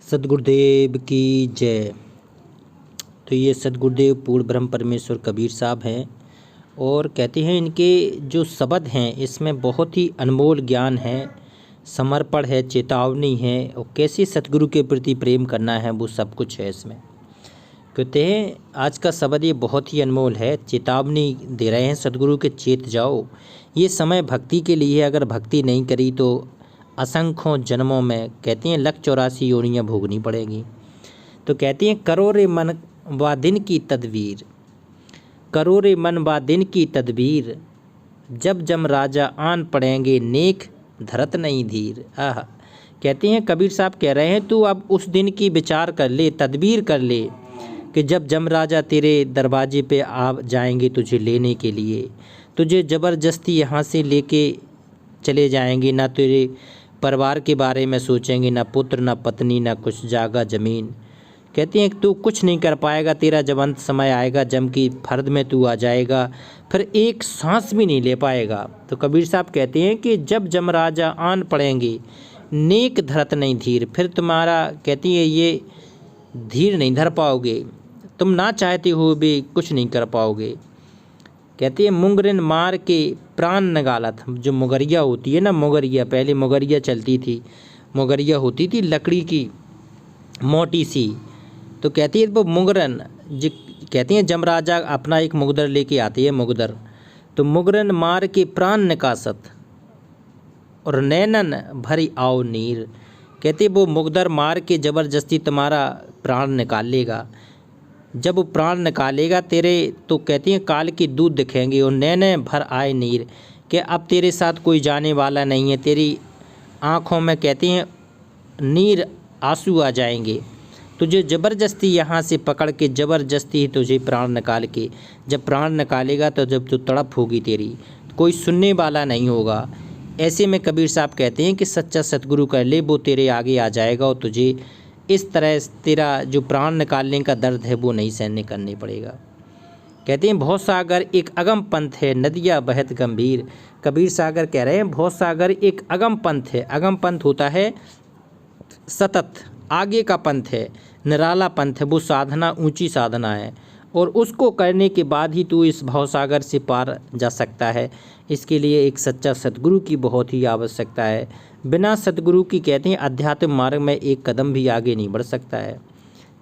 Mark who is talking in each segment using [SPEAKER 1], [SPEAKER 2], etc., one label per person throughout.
[SPEAKER 1] सद्गुरुदेव की जय। तो ये सद्गुरुदेव पूर्ण ब्रह्म परमेश्वर कबीर साहब हैं और कहते हैं इनके जो शब्द हैं इसमें बहुत ही अनमोल ज्ञान है, समर्पण है, चेतावनी है और कैसे सतगुरु के प्रति प्रेम करना है वो सब कुछ है इसमें। कहते हैं आज का शब्द ये बहुत ही अनमोल है, चेतावनी दे रहे हैं सतगुरु के, चेत जाओ, ये समय भक्ति के लिए है। अगर भक्ति नहीं करी तो असंख्यों जन्मों में कहते हैं 184 योनियाँ भोगनी पड़ेगी। तो कहते हैं करो रे मन व दिन की तदबीर, करो रे मन व दिन की तदबीर, जब जम राजा आन पड़ेंगे नेक धरत नहीं धीर। आह, कहते हैं कबीर साहब कह रहे हैं तू अब उस दिन की विचार कर ले, तदबीर कर ले कि जब जम राजा तेरे दरवाजे पे आ जाएंगे तुझे लेने के लिए, तुझे ज़बरदस्ती यहाँ से लेके चले जाएंगे, ना तेरे परिवार के बारे में सोचेंगे, ना पुत्र ना पत्नी ना कुछ जागा ज़मीन। कहते हैं तू कुछ नहीं कर पाएगा, तेरा जब अंत समय आएगा, जम की फर्द में तू आ जाएगा, फिर एक सांस भी नहीं ले पाएगा। तो कबीर साहब कहते हैं कि जब जम राजा आन पड़ेंगे नेक धरत नहीं धीर, फिर तुम्हारा कहती है ये धीर नहीं धर पाओगे, तुम ना चाहते हो भी कुछ नहीं कर पाओगे। कहते हैं मुंगरिन मार के प्राण निकालत, जो मुगरिया होती है ना, मुगरिया पहले मुगरिया चलती थी, मुगरिया होती थी लकड़ी की मोटी सी। तो कहती है वो मुगरन जो कहती हैं जमराजा अपना एक मुगदर लेके आती है, मुगदर तो मुगरन मार के प्राण निकासत और नैनन भरी आओ नीर। कहते वो मुगदर मार के ज़बरदस्ती तुम्हारा प्राण निकाल लेगा, जब वो प्राण निकालेगा तेरे तो कहती हैं काल की दूध दिखेंगे और नैने भर आए नीर, कि अब तेरे साथ कोई जाने वाला नहीं है, तेरी आँखों में कहती हैं नीर आंसू आ जाएंगे, तुझे ज़बरदस्ती यहाँ से पकड़ के ज़बरदस्ती ही तुझे प्राण निकाल के, जब प्राण निकालेगा तो जब तू तड़प होगी तेरी, कोई सुनने वाला नहीं होगा। ऐसे में कबीर साहब कहते हैं कि सच्चा सतगुरु कर ले, वो तेरे आगे आ जाएगा और तुझे इस तरह तेरा जो प्राण निकालने का दर्द है वो नहीं सहने करने पड़ेगा। कहते हैं भव सागर एक अगम पंथ है, नदिया बहत गंभीर। कबीर सागर कह रहे हैं भव सागर एक अगम पंथ है, अगम पंथ होता है सतत आगे का पंथ है, निराला पंथ है, वो साधना ऊंची साधना है और उसको करने के बाद ही तू इस भवसागर से पार जा सकता है। इसके लिए एक सच्चा सतगुरु की बहुत ही आवश्यकता है। बिना सतगुरु की कहते हैं अध्यात्म मार्ग में एक कदम भी आगे नहीं बढ़ सकता है।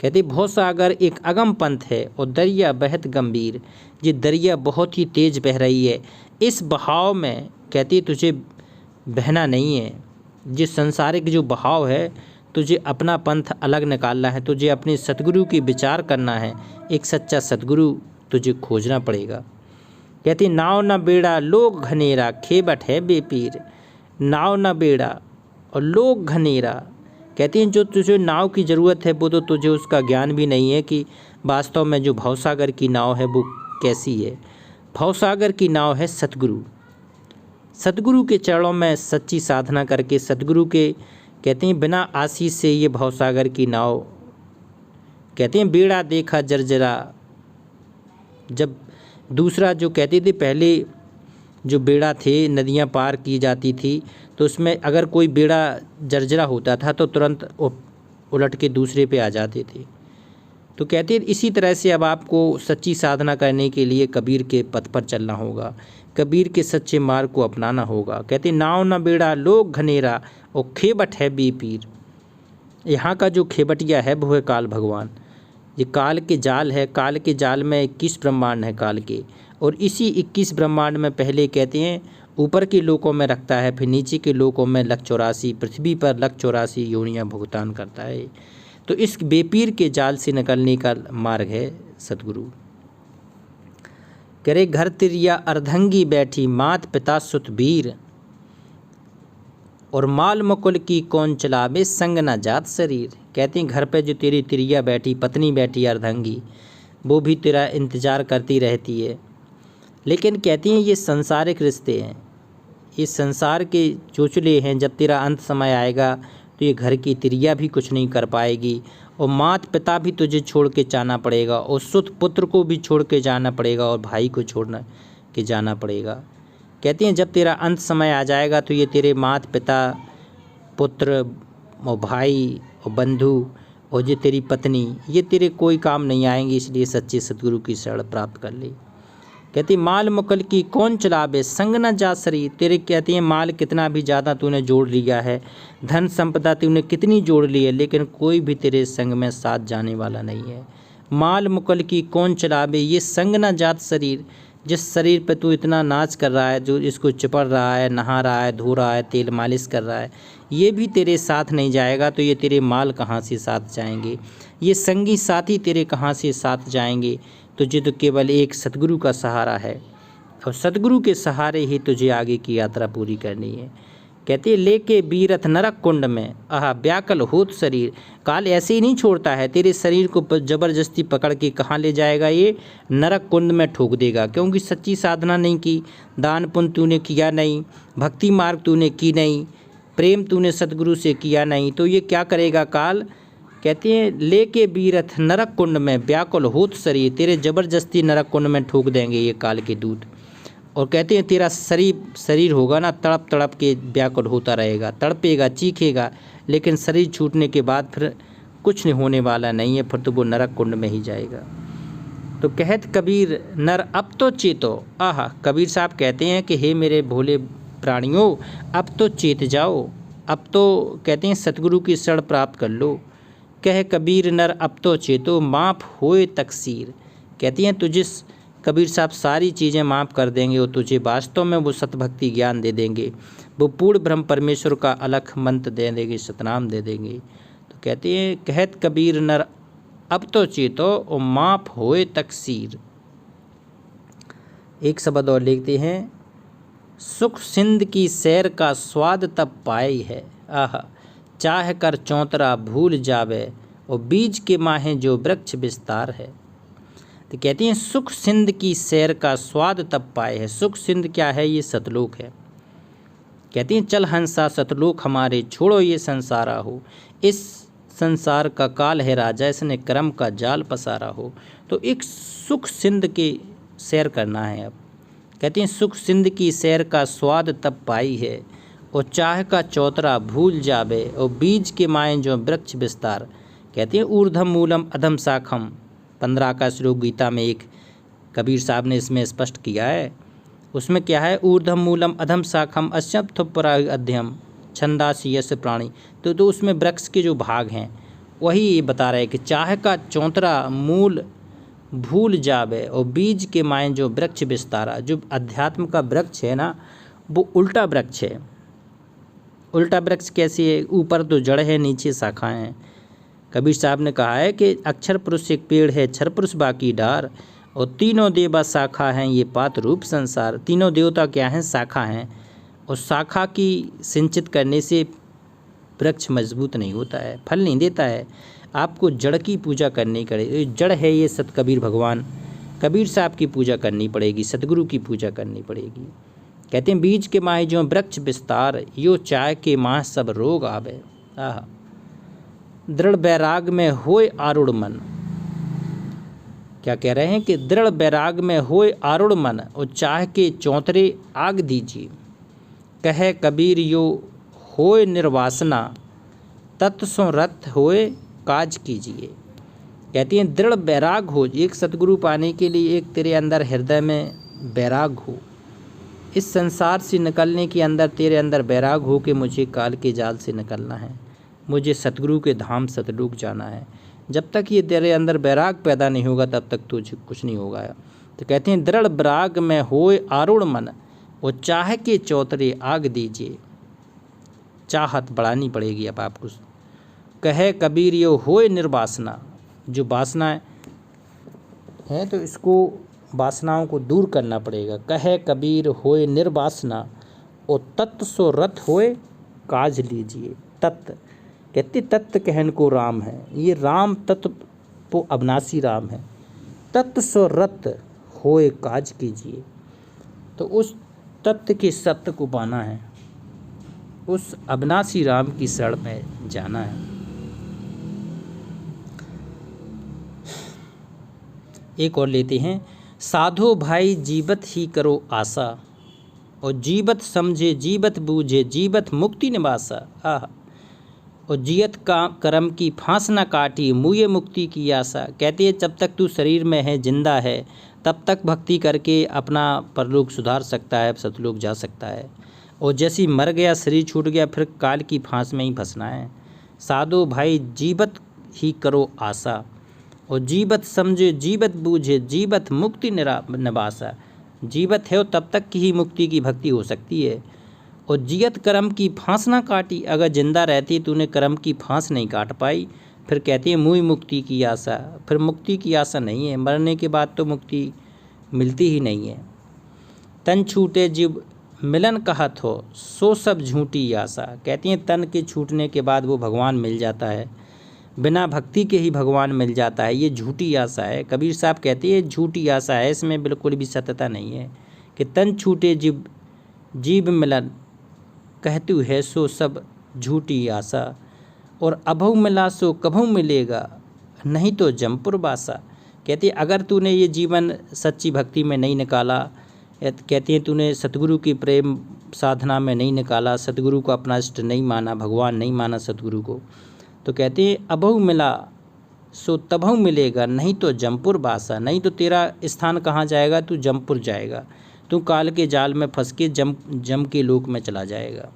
[SPEAKER 1] कहते भवसागर एक अगम पंथ है और दरिया बेहद गंभीर, ये दरिया बहुत ही तेज बह रही है, इस बहाव में कहती तुझे बहना नहीं है। जिस संसारिक जो बहाव है तुझे अपना पंथ अलग निकालना है, तुझे अपने सतगुरु की विचार करना है, एक सच्चा सतगुरु तुझे खोजना पड़ेगा। कहती नाव न बेड़ा लोग घनेरा, खेबट है बेपीर। नाव न बेड़ा और लोग घनेरा, कहती हैं जो तुझे नाव की ज़रूरत है वो तो तुझे उसका ज्ञान भी नहीं है कि वास्तव में जो भवसागर की नाव है वो कैसी है। भवसागर की नाव है सतगुरु, सतगुरु के चरणों में सच्ची साधना करके सतगुरु के कहते हैं बिना आशीष से ये भवसागर की नाव कहते हैं बेड़ा देखा जर्जरा। जब दूसरा जो कहते थे पहले जो बेड़ा थे नदियां पार की जाती थी तो उसमें अगर कोई बेड़ा जर्जरा होता था तो तुरंत उलट के दूसरे पे आ जाते थे। तो कहते हैं इसी तरह से अब आपको सच्ची साधना करने के लिए कबीर के पथ पर चलना होगा, कबीर के सच्चे मार्ग को अपनाना होगा। कहते नाव न बेड़ा लोग घनेरा और खेबट है बेपीर। यहाँ का जो खेबटिया है वो है काल भगवान, ये काल के जाल है, काल के जाल में 21 ब्रह्मांड है काल के, और इसी 21 ब्रह्मांड में पहले कहते हैं ऊपर के लोकों में रखता है, फिर नीचे के लोकों में 184 पृथ्वी पर 184 योनियाँ भुगतान करता है। तो इस बेपीर के जाल से निकलने का मार्ग है सतगुरु। करे घर तिरिया अर्धंगी बैठी, मात पिता सुत वीर, और माल मकुल की कौन चलावे, संग न जात शरीर। कहते हैं घर पे जो तेरी तिरिया बैठी, पत्नी बैठी अर्धंगी, वो भी तेरा इंतज़ार करती रहती है, लेकिन कहती हैं ये सांसारिक रिश्ते हैं, ये संसार के चोचले हैं, जब तेरा अंत समय आएगा तो ये घर की तिरिया भी कुछ नहीं कर पाएगी और मात पिता भी तुझे छोड़ के जाना पड़ेगा और सुत पुत्र को भी छोड़ के जाना पड़ेगा और भाई को छोड़ना के जाना पड़ेगा। कहती हैं जब तेरा अंत समय आ जाएगा तो ये तेरे मात पिता पुत्र और भाई और बंधु और जो तेरी पत्नी, ये तेरे कोई काम नहीं आएंगे, इसलिए सच्चे सतगुरु की शरण प्राप्त कर ले। कहती माल मुकल की कौन चलावे, संग न जा शरीर। तेरे कहती हैं माल कितना भी ज़्यादा तूने जोड़ लिया है, धन संपदा तूने कितनी जोड़ ली है, लेकिन कोई भी तेरे संग में साथ जाने वाला नहीं है। माल मुकल की कौन चलावे, ये संग न जात शरीर। जिस शरीर पे तू इतना नाच कर रहा है, जो इसको चिपड़ रहा है, नहा रहा है, धो रहा है, तेल मालिश कर रहा है, ये भी तेरे साथ नहीं जाएगा, तो ये तेरे माल कहाँ से साथ जाएंगे, ये संगी साथी तेरे कहाँ से साथ जाएंगे। तुझे तो केवल एक सतगुरु का सहारा है, और सतगुरु के सहारे ही तुझे आगे की यात्रा पूरी करनी है। कहते हैं लेके बीरथ नरक कुंड में, आह व्याकुल होत शरीर। काल ऐसे ही नहीं छोड़ता है, तेरे शरीर को जबरदस्ती पकड़ के कहाँ ले जाएगा, ये नरक कुंड में ठोक देगा। क्योंकि सच्ची साधना नहीं की, दान पुण्य तूने किया नहीं, भक्ति मार्ग तूने की नहीं, प्रेम तूने सतगुरु से किया नहीं, तो ये क्या करेगा काल। कहते हैं लेके बीरथ नरक कुंड में व्याकुल होत शरीर, तेरे जबरदस्ती नरक कुंड में ठोक देंगे ये काल के दूत। और कहते हैं तेरा शरीर होगा ना, तड़प तड़प के व्याकुल होता रहेगा, तड़पेगा, चीखेगा, लेकिन शरीर छूटने के बाद फिर कुछ नहीं होने वाला नहीं है, फिर तो वो नरक कुंड में ही जाएगा। तो कहत कबीर नर अब तो चेतो, आह कबीर साहब कहते हैं कि हे मेरे भोले प्राणियों, अब तो चेत जाओ, अब तो कहते हैं सतगुरु की शरण प्राप्त कर लो। कह कबीर नर अब तो चेतो, माफ़ होए तकसीर। कहती हैं तुझे कबीर साहब सारी चीज़ें माफ़ कर देंगे और तुझे वास्तव में वो सतभक्ति ज्ञान दे देंगे, वो पूर्ण ब्रह्म परमेश्वर का अलख मंत्र दे देंगे, सतनाम दे देंगे। तो कहते हैं कहत कबीर नर अब तो चेतो और माफ़ होए तकसीर। एक शब्द और लिखते हैं सुख सिंध की सैर का स्वाद तब पाई है, आह चाह कर चौतरा भूल जावे, और बीज के माहे जो वृक्ष विस्तार है। तो कहती हैं सुख सिंध की सैर का स्वाद तब पाए है। सुख सिंध क्या है, ये सतलोक है। कहती हैं चल हंसा सतलोक हमारे, छोड़ो ये संसारा हो, इस संसार का काल है राजा, इसने कर्म का जाल पसारा हो। तो एक सुख सिंध के सैर करना है। अब कहती हैं सुख सिंध की सैर का स्वाद तब पाई है, और चाह का चौतरा भूल जावे, और बीज के माएँ जो वृक्ष विस्तार। कहती हैं ऊर्धम मूलम अधम शाखम, 15 का श्लोक गीता में एक कबीर साहब ने इसमें स्पष्ट किया है। उसमें क्या है, ऊर्धम मूलम अधम शाखम अश्यत्थपरा अध्यम छंदासी यश प्राणी। तो उसमें वृक्ष के जो भाग हैं वही ये बता रहे हैं कि चाह का चौतरा मूल भूल जावे, और बीज के माएँ जो वृक्ष विस्तारा। जो अध्यात्म का वृक्ष है ना, वो उल्टा वृक्ष है। उल्टा वृक्ष कैसे है, ऊपर तो जड़ है, नीचे शाखाएं हैं। कबीर साहब ने कहा है कि अक्षर पुरुष एक पेड़ है, क्षर पुरुष बाकी डार, और तीनों देवा शाखा हैं ये पात रूप संसार। तीनों देवता क्या हैं, शाखा हैं, और शाखा की सिंचित करने से वृक्ष मजबूत नहीं होता है, फल नहीं देता है। आपको जड़ की पूजा करनी पड़ेगी। जड़ है ये सत कबीर भगवान, कबीर साहब की पूजा करनी पड़ेगी, सतगुरु की पूजा करनी पड़ेगी। कहते हैं बीज के माहे जो वृक्ष विस्तार, यो चाय के माह सब रोग आवे। आह दृढ़ बैराग में होए आरूढ़ मन। क्या कह रहे हैं कि दृढ़ बैराग में होए आरूढ़ मन, और चाह के चौतरे आग दीजिए। कहे कबीर यो होए निर्वासना, तत्सो रत होए काज कीजिए। कहती हैं दृढ़ बैराग हो, एक सतगुरु पाने के लिए एक तेरे अंदर हृदय में बैराग हो। इस संसार से निकलने के अंदर तेरे अंदर बैराग हो कि मुझे काल के जाल से निकलना है, मुझे सतगुरु के धाम सतलोक जाना है। जब तक ये तेरे अंदर बैराग पैदा नहीं होगा तब तक तुझे कुछ नहीं होगा। तो कहते हैं दृढ़ बैराग में होए आरूढ़ मन, और चाह के चौतरे आग दीजिए। चाहत बढ़ानी पड़ेगी अब आपको। कहे कबीर यो होए निर्वासना, जो वासनाएं हैं तो इसको वासनाओं को दूर करना पड़ेगा। कहे कबीर होए निर्वासना, और तत्व सो रथ होए काज लीजिए। तत्व कहते तत्व कहन को राम है, ये राम तत्व तो अविनाशी राम है। तत्व सो रत होए काज कीजिए। तो उस तत्व के सत्य को पाना है, उस अविनाशी राम की शरण में जाना है। एक और लेते हैं, साधो भाई जीवत ही करो आशा, और जीवत समझे जीवत बूझे जीवत मुक्ति निवासा। आह और जियत का कर्म की फांस न काटी, मुझे मुक्ति की आशा। कहती है जब तक तू शरीर में है, जिंदा है, तब तक भक्ति करके अपना परलोक सुधार सकता है, सतलोक जा सकता है। और जैसे ही मर गया, शरीर छूट गया, फिर काल की फांस में ही फंसना है। साधो भाई जीवत ही करो आशा, और जीवत समझे जीवत बूझे, जीवत मुक्ति निवासा। जीवत है और तब तक की ही मुक्ति की भक्ति हो सकती है। और जियत कर्म की फांस ना काटी, अगर जिंदा रहती तूने कर्म की फांस नहीं काट पाई, फिर कहती है मुई मुक्ति की आशा। फिर मुक्ति की आशा नहीं है, मरने के बाद तो मुक्ति मिलती ही नहीं है। तन छूटे जीव मिलन कहत हो, सो सब झूठी आशा। कहती हैं तन के छूटने के बाद वो भगवान मिल जाता है, बिना भक्ति के ही भगवान मिल जाता है, ये झूठी आशा है। कबीर साहब कहते हैं झूठी आशा है, इसमें बिल्कुल भी सत्यता नहीं है कि तन छूटे जीव मिलन कहतु है, सो सब झूठी आशा। और अभव मिला सो कभू मिलेगा, नहीं तो जमपुर बासा। कहती है अगर तूने ये जीवन सच्ची भक्ति में नहीं निकाला, कहती हैं तूने सतगुरु की प्रेम साधना में नहीं निकाला, सतगुरु को अपना इष्ट नहीं माना, भगवान नहीं माना सतगुरु को, तो कहते हैं अभव मिला सो तभव मिलेगा, नहीं तो जमपुर बासा। नहीं तो तेरा स्थान कहाँ जाएगा, तू जमपुर जाएगा, तू काल के जाल में फंस के जम के लोक में चला जाएगा।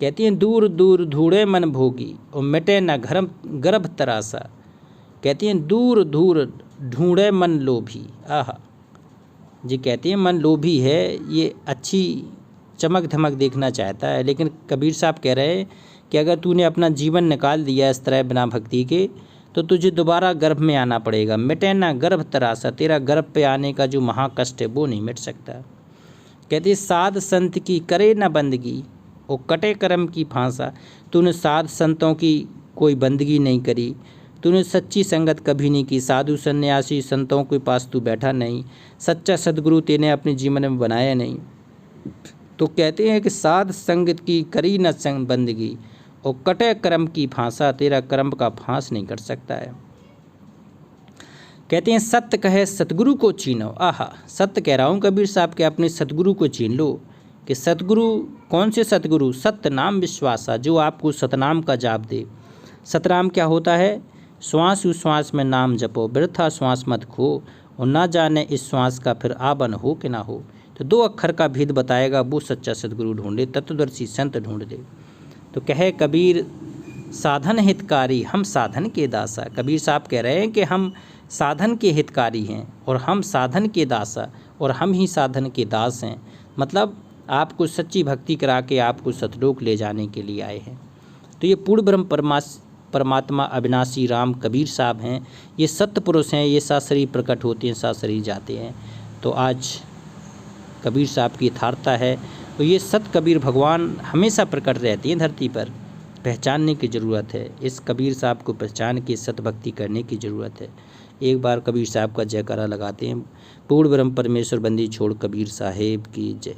[SPEAKER 1] कहती हैं दूर दूर ढूंढे मन भोगी, और मिटे न गर्भ तरासा। कहती हैं दूर दूर ढूंढे मन लोभी। आहा जी, कहती हैं मन लोभी है, ये अच्छी चमक धमक देखना चाहता है, लेकिन कबीर साहब कह रहे हैं कि अगर तूने अपना जीवन निकाल दिया इस तरह बिना भक्ति के, तो तुझे दोबारा गर्भ में आना पड़ेगा। मिटे ना गर्भ तरासा, तेरा गर्भ पे आने का जो महाकष्ट है वो नहीं मिट सकता। कहती है साध संत की करे न बंदगी, और कटे कर्म की फांसा। तूने साध संतों की कोई बंदगी नहीं करी, तूने सच्ची संगत कभी नहीं की, साधु सन्यासी संतों के पास तू बैठा नहीं, सच्चा सदगुरु तेने अपने जीवन में बनाया नहीं। तो कहते हैं कि साध संगत की करी न संग बंदगी, और कटे कर्म की फांसा, तेरा कर्म का फांस नहीं कट सकता है। कहते हैं सत्य कहे सतगुरु को चीनो। आहा, सत्य कह रहा हूँ कबीर साहब के, अपने सतगुरु को चीन लो। कि सतगुरु कौन से सतगुरु, सत्य नाम विश्वासा, जो आपको सतनाम का जाप दे। सतनाम क्या होता है, श्वास उश्वास में नाम जपो, वृथा श्वास मत खो, और ना जाने इस श्वास का फिर आबन हो कि ना हो। तो 2 अक्षर का भेद बताएगा वो सच्चा सतगुरु ढूंढे, तत्वदर्शी संत ढूंढ दे। तो कहे कबीर साधन हितकारी, हम साधन के दासा। कबीर साहब कह रहे हैं कि हम साधन के हितकारी हैं, और हम साधन के दासा, और हम ही साधन के दास हैं। मतलब आपको सच्ची भक्ति करा के आपको सतलोक ले जाने के लिए आए हैं। तो ये पूर्ण ब्रह्म परमात्मा अविनाशी राम कबीर साहब हैं। ये सत्य पुरुष हैं, ये सासरी प्रकट होते हैं, सासरी जाते हैं। तो आज कबीर साहब की यथार्थता है, तो ये सत कबीर भगवान हमेशा प्रकट रहते हैं धरती पर। पहचानने की ज़रूरत है, इस कबीर साहब को पहचान के सत भक्ति करने की ज़रूरत है। एक बार कबीर साहब का जयकारा लगाते हैं। पूर्ण ब्रह्म परमेश्वर बंदी छोड़ कबीर साहेब की जय।